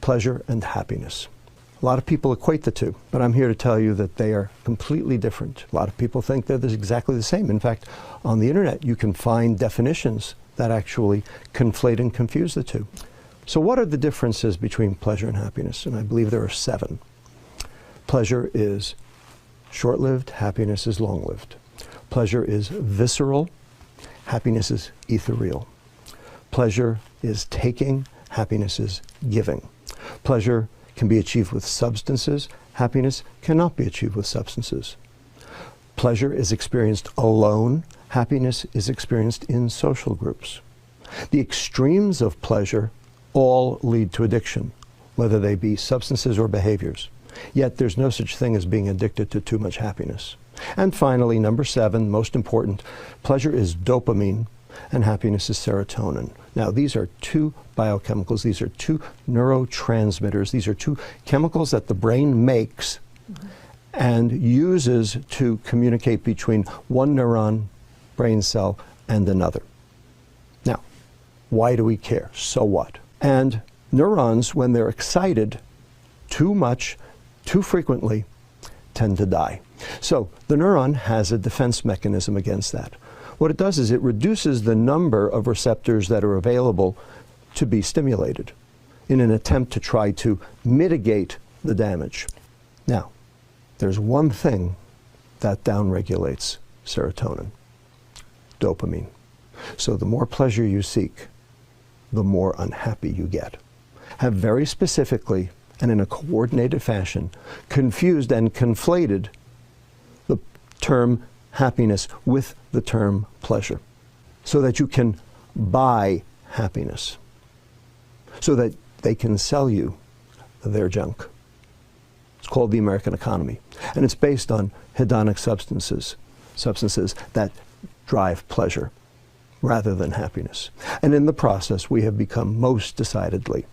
pleasure and happiness. A lot of people equate the two, but I'm here to tell you that they are completely different. A lot of people think they're exactly the same. In fact, on the internet, you can find definitions that actually conflate and confuse the two. So what are the differences between pleasure and happiness? And I believe there are 7. Pleasure is short-lived, happiness is long-lived. Pleasure is visceral, happiness is ethereal. Pleasure is taking, happiness is giving. Pleasure can be achieved with substances, happiness cannot be achieved with substances. Pleasure is experienced alone, happiness is experienced in social groups. The extremes of pleasure all lead to addiction, whether they be substances or behaviors. Yet there's no such thing as being addicted to too much happiness. And finally, number 7, most important, pleasure is dopamine and happiness is serotonin. Now, these are 2 biochemicals. These are 2 neurotransmitters. These are 2 chemicals that the brain makes and uses to communicate between one neuron, brain cell, and another. Now, why do we care? So what? And neurons, when they're excited too much, too frequently, tend to die. So the neuron has a defense mechanism against that. What it does is it reduces the number of receptors that are available to be stimulated in an attempt to try to mitigate the damage. Now, there's one thing that downregulates serotonin: dopamine. So the more pleasure you seek, the more unhappy you get. Have very specifically and in a coordinated fashion confused and conflated the term happiness with the term pleasure, so that you can buy happiness, so that they can sell you their junk. It's called the American economy, and it's based on hedonic substances that drive pleasure rather than happiness. And in the process, we have become most decidedly